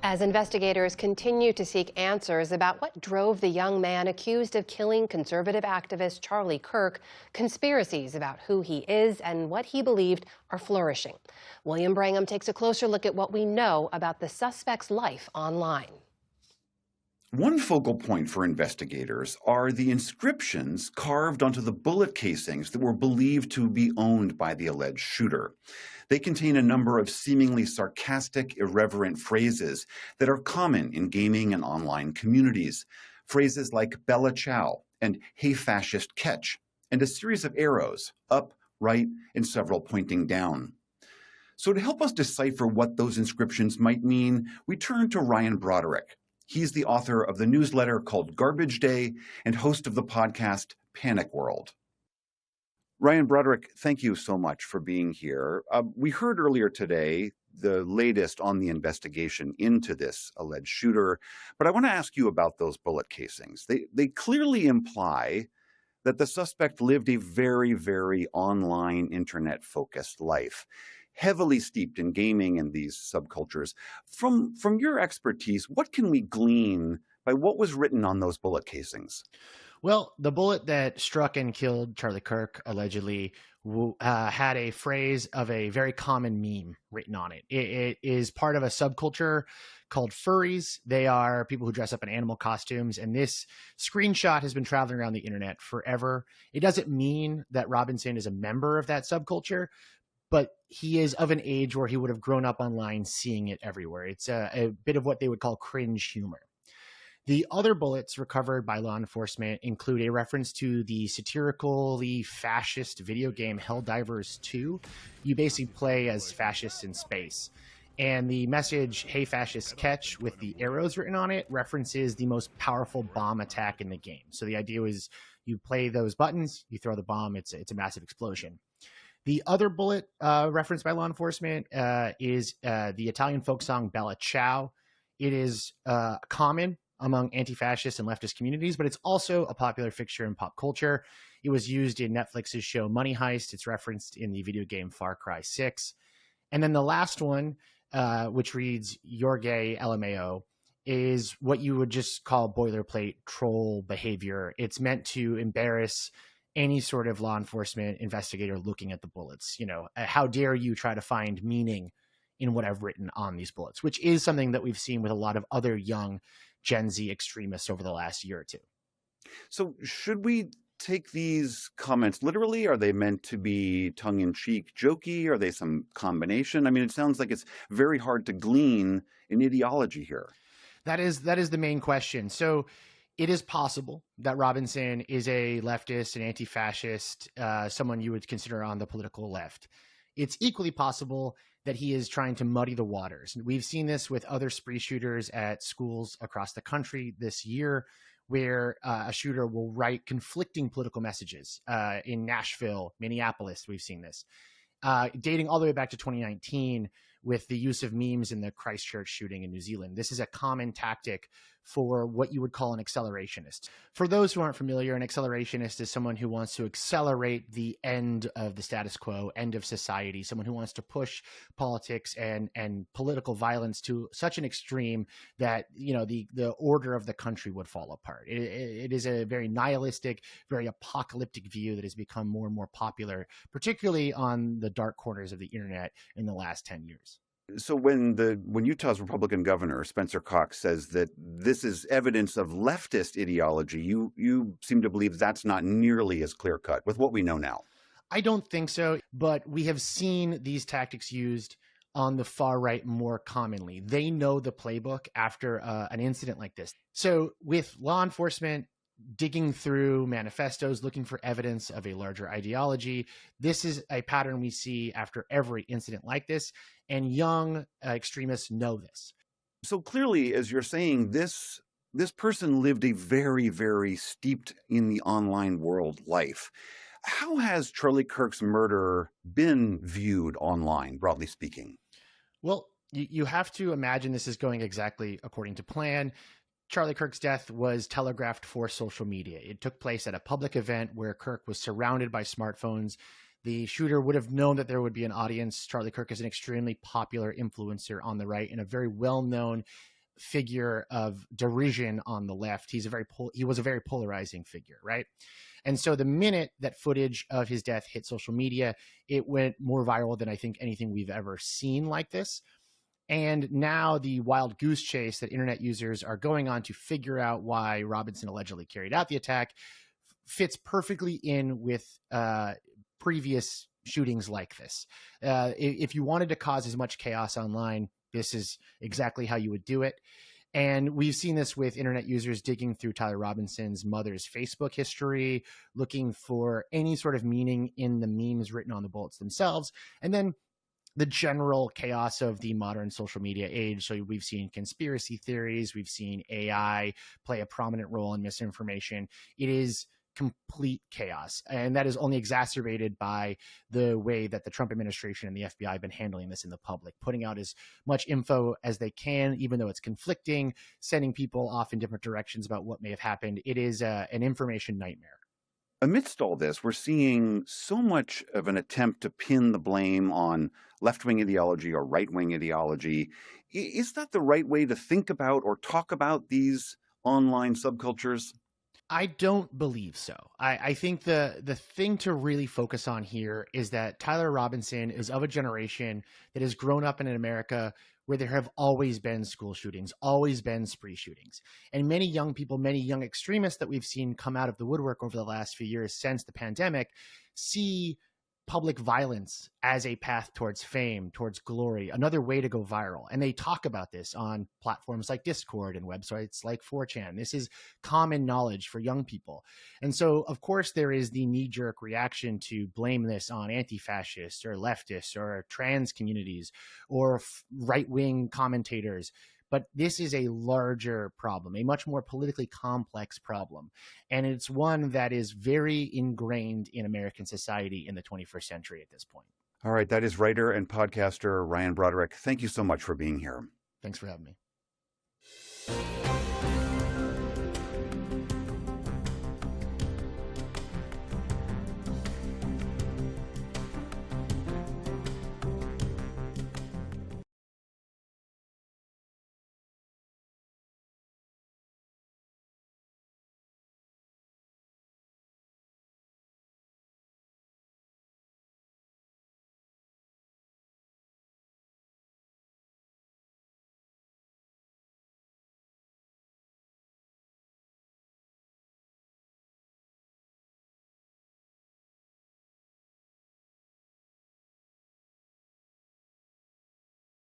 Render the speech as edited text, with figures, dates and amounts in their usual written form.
As investigators continue to seek answers about what drove the young man accused of killing conservative activist Charlie Kirk, conspiracies about who he is and what he believed are flourishing. William Brangham takes a closer look at what we know about the suspect's life online. One focal point for investigators are the inscriptions carved onto the bullet casings that were believed to be owned by the alleged shooter. They contain a number of seemingly sarcastic, irreverent phrases that are common in gaming and online communities. Phrases like Bella Ciao and Hey Fascist Catch, and a series of arrows, up, right, and several pointing down. So to help us decipher what those inscriptions might mean, we turn to Ryan Broderick. He's the author of the newsletter called Garbage Day and host of the podcast Panic World. Ryan Broderick, thank you so much for being here. We heard earlier today the latest on the investigation into this alleged shooter, but I want to ask you about those bullet casings. They clearly imply that the suspect lived a very, very online, internet-focused life, heavily steeped in gaming and these subcultures. From your expertise, what can we glean by what was written on those bullet casings? Well, the bullet that struck and killed Charlie Kirk allegedly had a phrase of a very common meme written on it. It is part of a subculture called furries. They are people who dress up in animal costumes, and this screenshot has been traveling around the internet forever. It doesn't mean that Robinson is a member of that subculture, but he is of an age where he would have grown up online seeing it everywhere. It's a bit of what they would call cringe humor. The other bullets recovered by law enforcement include a reference to the satirically fascist video game Helldivers 2. You basically play as fascists in space. And the message, Hey Fascist Catch, with the arrows written on it, references the most powerful bomb attack in the game. So the idea is you play those buttons, you throw the bomb, it's a massive explosion. The other bullet referenced by law enforcement is the Italian folk song Bella Ciao. It is common among anti-fascist and leftist communities, but it's also a popular fixture in pop culture. It was used in Netflix's show Money Heist. It's referenced in the video game Far Cry 6. And then the last one, which reads You're gay, LMAO, is what you would just call boilerplate troll behavior. It's meant to embarrass any sort of law enforcement investigator looking at the bullets. You know, how dare you try to find meaning in what I've written on these bullets, which is something that we've seen with a lot of other young Gen Z extremists over the last year or two. So should we take these comments literally? Are they meant to be tongue-in-cheek, jokey? Are they some combination? I mean, it sounds like it's very hard to glean an ideology here. That is the main question. So it is possible that Robinson is a leftist, an anti-fascist, someone you would consider on the political left. It's equally possible that he is trying to muddy the waters. We've seen this with other spree shooters at schools across the country this year, where a shooter will write conflicting political messages. In Nashville, Minneapolis, we've seen this. Dating all the way back to 2019 with the use of memes in the Christchurch shooting in New Zealand. This is a common tactic for what you would call an accelerationist. For those who aren't familiar, an accelerationist is someone who wants to accelerate the end of the status quo, end of society, someone who wants to push politics and political violence to such an extreme that, you know, the order of the country would fall apart. It is a very nihilistic, very apocalyptic view that has become more and more popular, particularly on the dark corners of the internet in the last 10 years. So when Utah's Republican governor, Spencer Cox, says that this is evidence of leftist ideology, you seem to believe that's not nearly as clear-cut with what we know now. I don't think so, but we have seen these tactics used on the far right more commonly. They know the playbook after an incident like this. So with law enforcement digging through manifestos, looking for evidence of a larger ideology, this is a pattern we see after every incident like this, and young extremists know this. So clearly, as you're saying, this person lived a very, very steeped in the online world life. How has Charlie Kirk's murder been viewed online, broadly speaking? Well, you have to imagine this is going exactly according to plan. Charlie Kirk's death was telegraphed for social media. It took place at a public event where Kirk was surrounded by smartphones. The shooter would have known that there would be an audience. Charlie Kirk is an extremely popular influencer on the right and a very well-known figure of derision on the left. He was a very polarizing figure, right? And so the minute that footage of his death hit social media, it went more viral than I think anything we've ever seen like this. And now the wild goose chase that internet users are going on to figure out why Robinson allegedly carried out the attack fits perfectly in with previous shootings like this. If you wanted to cause as much chaos online, this is exactly how you would do it. And we've seen this with internet users digging through Tyler Robinson's mother's Facebook history, looking for any sort of meaning in the memes written on the bullets themselves. And then the general chaos of the modern social media age. So we've seen conspiracy theories, we've seen AI play a prominent role in misinformation. It is complete chaos. And that is only exacerbated by the way that the Trump administration and the FBI have been handling this in the public, putting out as much info as they can, even though it's conflicting, sending people off in different directions about what may have happened. It is an information nightmare. Amidst all this, we're seeing so much of an attempt to pin the blame on left-wing ideology or right-wing ideology. Is that the right way to think about or talk about these online subcultures? I don't believe so. I think the thing to really focus on here is that Tyler Robinson is of a generation that has grown up in America where there have always been school shootings, always been spree shootings. And many young people, many young extremists that we've seen come out of the woodwork over the last few years since the pandemic see public violence as a path towards fame, towards glory, another way to go viral. And they talk about this on platforms like Discord and websites like 4chan. This is common knowledge for young people. And so, of course, there is the knee-jerk reaction to blame this on anti-fascists or leftists or trans communities or right-wing commentators. But this is a larger problem, a much more politically complex problem. And it's one that is very ingrained in American society in the 21st century at this point. All right, that is writer and podcaster Ryan Broderick. Thank you so much for being here. Thanks for having me.